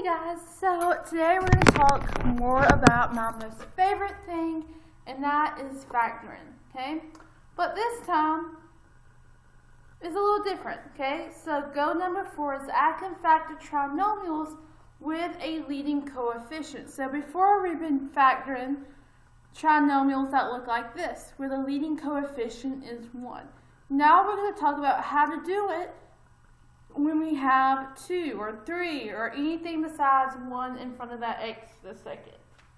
guys, so today we're going to talk more about my most favorite thing, and that is factoring, okay? But this time is a little different, okay? So goal number 4 is I can factor trinomials with a leading coefficient. So before we've been factoring trinomials that look like this, where the leading coefficient is 1. Now we're going to talk about how to do it when we have 2 or 3 or anything besides 1 in front of that x to the second.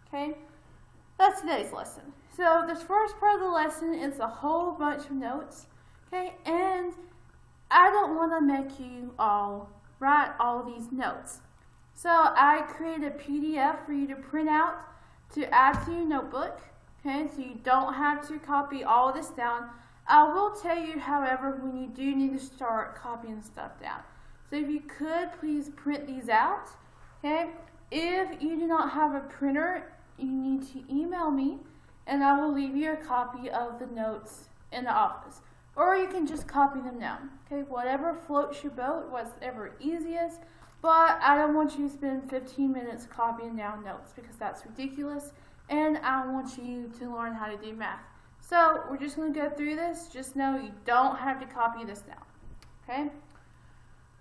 Okay? That's today's lesson. So this first part of the lesson is a whole bunch of notes. Okay? And I don't want to make you all write all these notes. So I created a PDF for you to print out to add to your notebook. Okay? So you don't have to copy all of this down. I will tell you, however, when you do need to start copying stuff down. So if you could, please print these out, okay? If you do not have a printer, you need to email me, and I will leave you a copy of the notes in the office. Or you can just copy them down, okay? Whatever floats your boat, whatever easiest, but I don't want you to spend 15 minutes copying down notes because that's ridiculous, and I want you to learn how to do math. So we're just going to go through this. Just know you don't have to copy this down. Okay?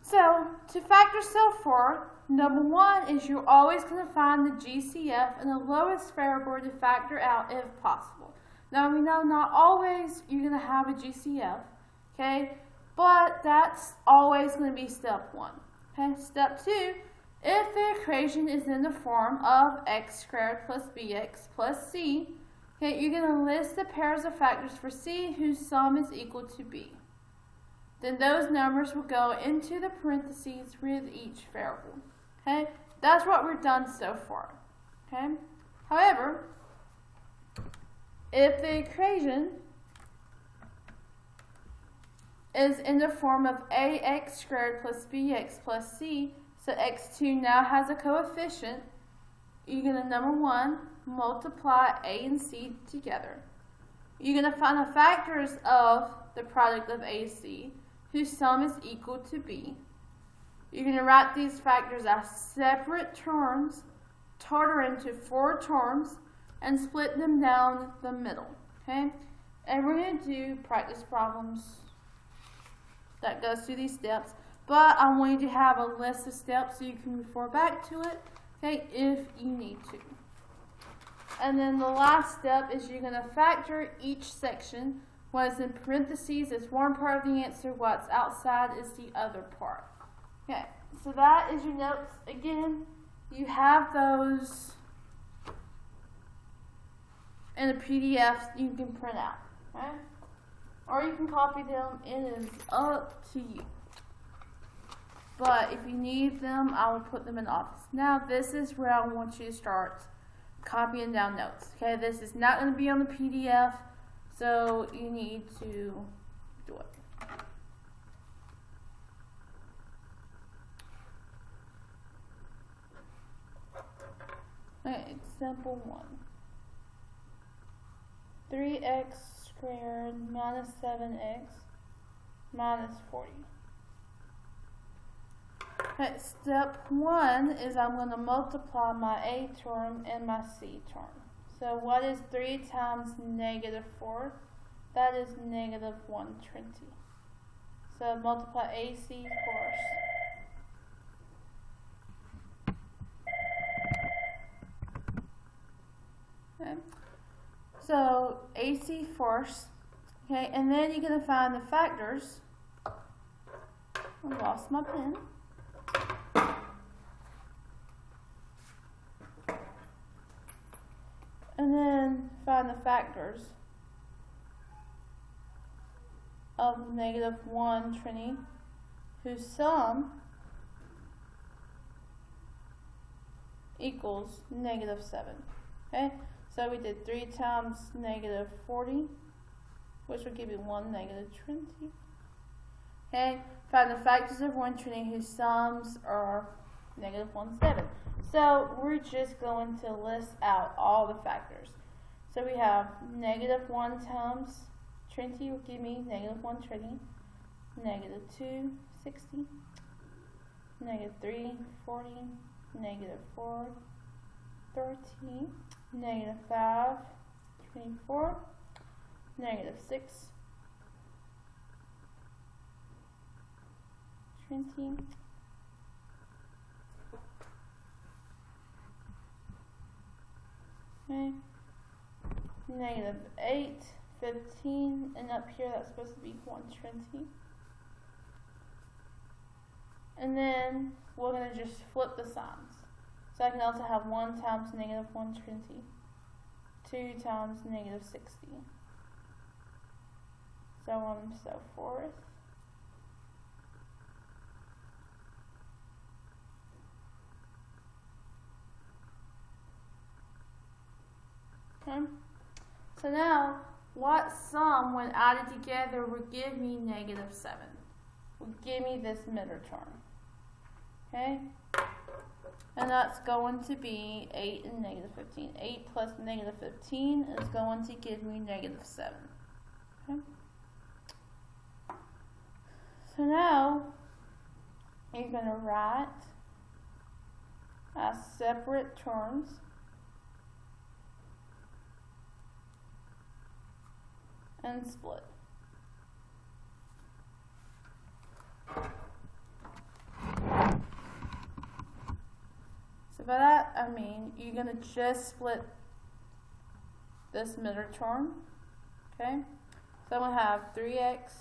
So to factor cell 4, number 1 is you're always going to find the GCF and the lowest variable to factor out if possible. Now we know not always you're going to have a GCF, okay? But that's always going to be step 1. Okay? Step 2, if the equation is in the form of x squared plus bx plus c, okay, you're going to list the pairs of factors for C whose sum is equal to B. Then those numbers will go into the parentheses with each variable. Okay, that's what we've done so far. Okay, however, if the equation is in the form of ax squared plus bx plus c, so x2 now has a coefficient, you're going to, number 1, multiply a and c together. You're going to find the factors of the product of a and c, whose sum is equal to b. You're going to write these factors as separate terms, total into 4 terms, and split them down the middle. Okay? And we're going to do practice problems that goes through these steps, but I want you to have a list of steps so you can refer back to it, okay, if you need to. And then the last step is you're going to factor each section. What's in parentheses is one part of the answer, what's outside is the other part. Okay, so that is your notes. Again, you have those in a PDF you can print out. Okay? Or you can copy them, it is up to you. But if you need them, I will put them in the office. Now, this is where I want you to start copying down notes. Okay, this is not going to be on the PDF, so you need to do it. Okay, example 1. 3x squared minus 7x minus 40. Okay, step 1 is I'm going to multiply my a term and my c term. So what is 3 times negative 4? That is negative 120. So multiply AC first. Okay. So AC first. Okay, and then you're going to find the factors. I lost my pen. And then find the factors of negative 120, whose sum equals negative 7. Okay, so we did 3 times negative 40, which will give you 1 negative 20. Okay, find the factors of 120 whose sums are negative 17. So we're just going to list out all the factors. So we have negative 1 times 20 will give me negative 120, negative 2, 60, negative 3, 40, negative 4, 13, negative 5, 24, negative 6, 20, okay, negative 8, 15, and up here that's supposed to be 120. And then we're going to just flip the signs. So I can also have 1 times negative 120, 2 times negative 60, so on and so forth. Okay. So now, what sum when added together would give me negative 7? Would give me this middle term. Okay? And that's going to be 8 and negative 15. 8 plus negative 15 is going to give me negative 7. Okay? So now, you're going to write as separate terms and split. So by that I mean you're going to just split this middle term. Okay? So I'm going to have 3x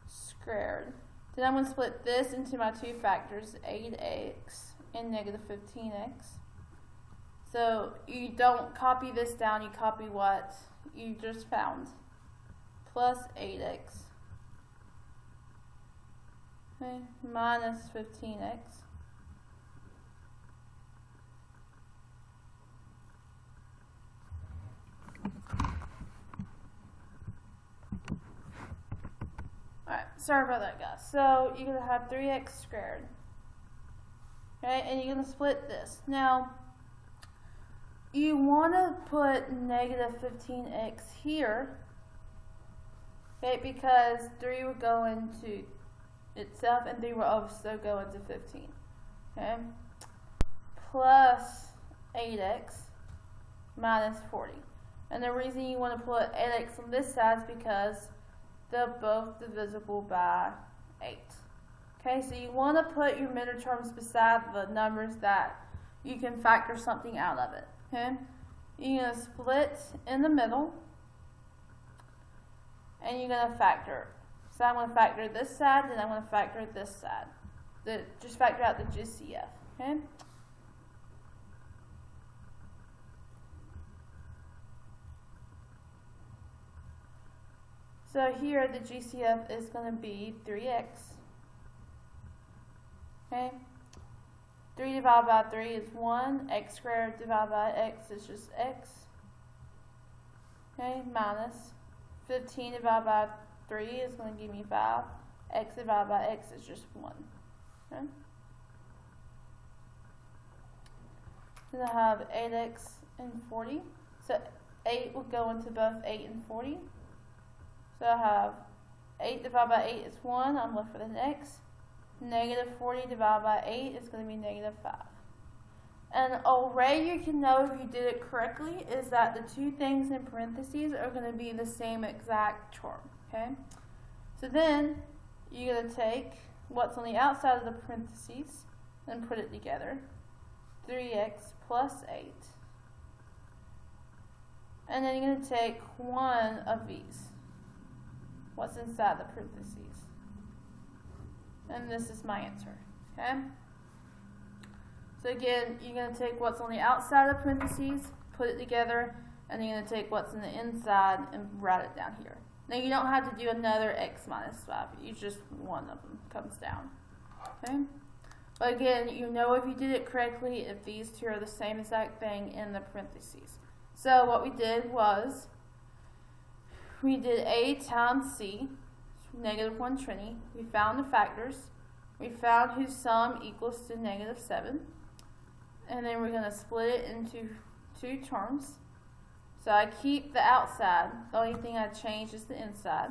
squared. Then I'm going to split this into my two factors, 8x and negative 15x. So you don't copy this down, you copy what you just found, plus 8x, okay, minus 15x, alright, sorry about that guys. So you're going to have 3x squared, okay, and you're going to split this. Now you want to put negative 15x here, okay, because 3 would go into itself and 3 will also go into 15, okay, plus 8x minus 40. And the reason you want to put 8x on this side is because they're both divisible by 8. Okay, so you want to put your middle terms beside the numbers that you can factor something out of it. Okay, you're going to split in the middle and you're going to factor. So I'm going to factor this side, then I'm going to factor this side. Just factor out the GCF. Okay. So here the GCF is going to be 3x. Okay. 3 divided by 3 is 1. X squared divided by x is just x. Okay, minus 15 divided by 3 is going to give me 5. X divided by x is just 1. Okay. Then I have 8x and 40. So 8 will go into both 8 and 40. So I have 8 divided by 8 is 1. I'm left with an x. Negative 40 divided by 8 is going to be negative 5. And a way you can know if you did it correctly is that the two things in parentheses are going to be the same exact term. Okay? So then you're going to take what's on the outside of the parentheses and put it together. 3x plus 8. And then you're going to take one of these. What's inside the parentheses. And this is my answer. Okay? So again, you're going to take what's on the outside of parentheses, put it together, and you're going to take what's on the inside and write it down here. Now you don't have to do another x minus 5. You just one of them comes down. Okay? But again, you know if you did it correctly if these two are the same exact thing in the parentheses. So what we did was we did a times c, negative 120. We found the factors. We found whose sum equals to negative 7. And then we're going to split it into two terms. So I keep the outside. The only thing I change is the inside.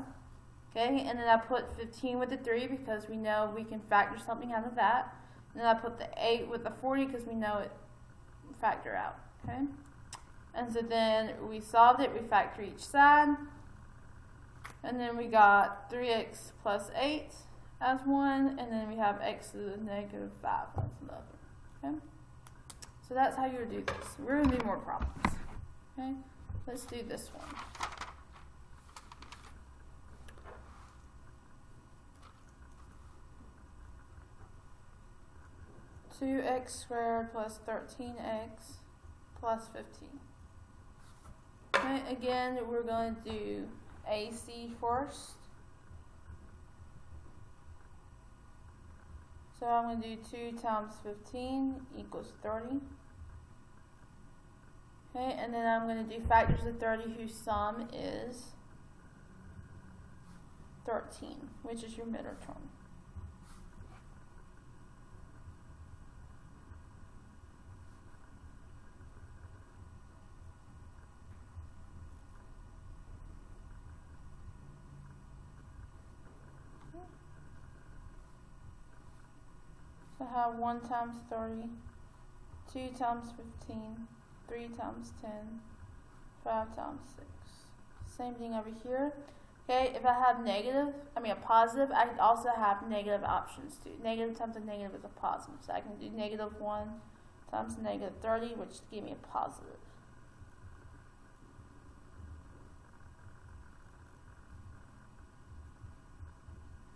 Okay, and then I put 15 with the 3 because we know we can factor something out of that. then I put the 8 with the 40 because we know it factor out, okay? And so then we solved it, we factor each side, and then we got 3x plus 8 as one, and then we have x to the negative 5 as another, okay? So that's how you would do this. We're going to do more problems, okay? Let's do this one. Two x squared plus 13x plus 15. Okay, again, we're going to do AC first. So I'm going to do 2 times 15 equals 30. Okay, and then I'm going to do factors of 30 whose sum is 13, which is your middle term. So I have 1 times 30, 2 times 15, 3 times 10, 5 times 6. Same thing over here. Okay, if I have a positive, I can also have negative options too. Negative times a negative is a positive. So I can do negative 1 times negative 30, which give me a positive.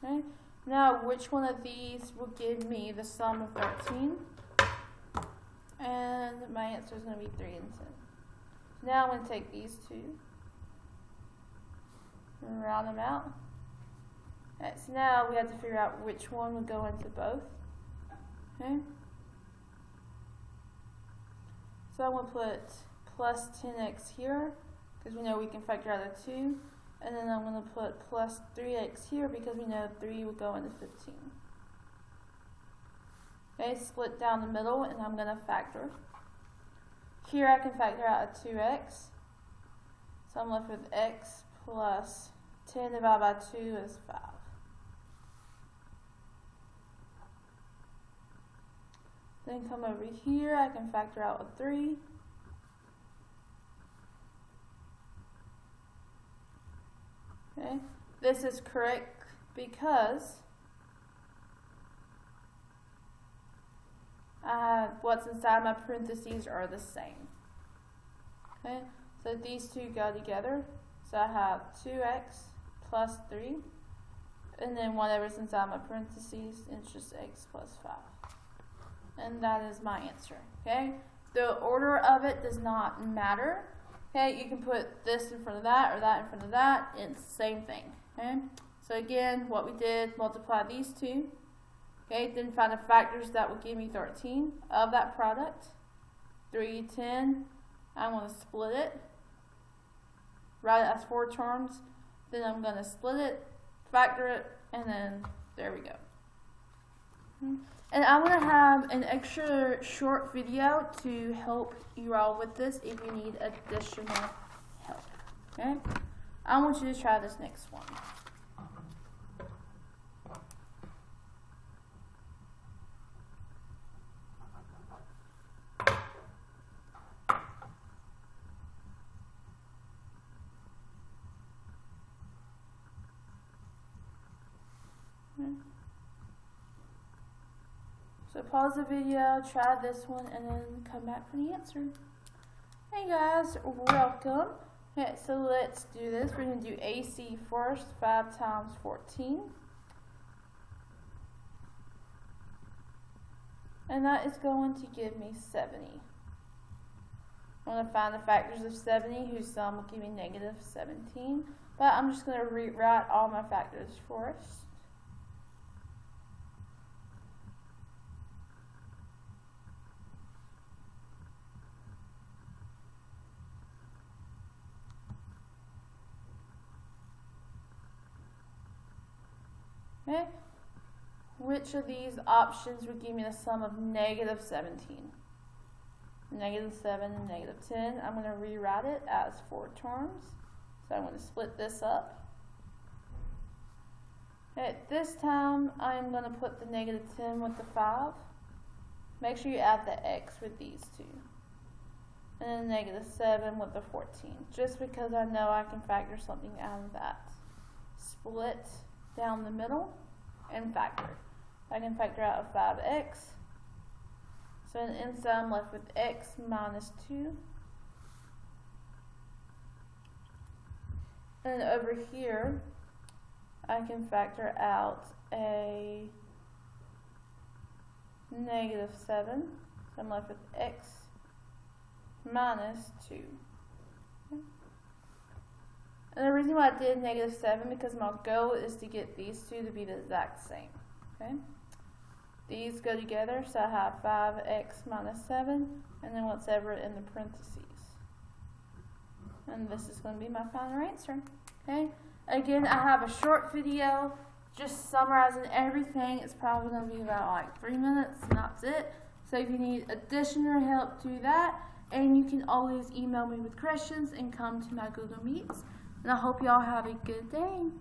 Okay, now which one of these will give me the sum of 13? And my answer is going to be 3 and 10. Now I'm going to take these two and round them out. Right, so now we have to figure out which one would go into both. Okay. So I'm going to put plus 10x here because we know we can factor out a 2. And then I'm going to put plus 3x here because we know 3 will go into 15. Okay, split down the middle, and I'm going to factor. Here I can factor out a 2x. So I'm left with x plus 10 divided by 2 is 5. Then come over here, I can factor out a 3. Okay, this is correct because what's inside my parentheses are the same. Okay, so these two go together. So I have 2x plus 3, and then whatever's inside my parentheses, it's just x plus 5. And that is my answer. Okay, the order of it does not matter. Okay, you can put this in front of that or that in front of that. It's the same thing. Okay, so again, what we did, multiply these two. Okay, then find the factors that will give me 13 of that product. 3, 10. I'm going to split it. Write it as 4 terms. Then I'm going to split it, factor it, and then there we go. And I'm going to have an extra short video to help you all with this if you need additional help. Okay? I want you to try this next one. So pause the video, try this one, and then come back for the answer. Hey guys, welcome. Okay, so let's do this. We're going to do AC first, 5 times 14. And that is going to give me 70. I'm going to find the factors of 70 whose sum will give me negative 17. But I'm just going to rewrite all my factors first. Okay, which of these options would give me the sum of negative 17? Negative 7 and negative 10. I'm going to rewrite it as 4 terms. So I'm going to split this up. Okay, this time I'm going to put the negative 10 with the 5. make sure you add the x with these two. And then -7 with the 14. Just because I know I can factor something out of that. Split down the middle and factor. I can factor out a 5x. So inside I'm left with x minus 2. And over here, I can factor out a -7. So I'm left with x minus 2. Okay. And the reason why I did -7 because my goal is to get these two to be the exact same. Okay. These go together, so I have 5x minus 7, and then whatever in the parentheses. And this is going to be my final answer. Okay. Again, I have a short video just summarizing everything. It's probably going to be about like 3 minutes, and that's it. So if you need additional help, do that. And you can always email me with questions and come to my Google Meets. And I hope y'all have a good day.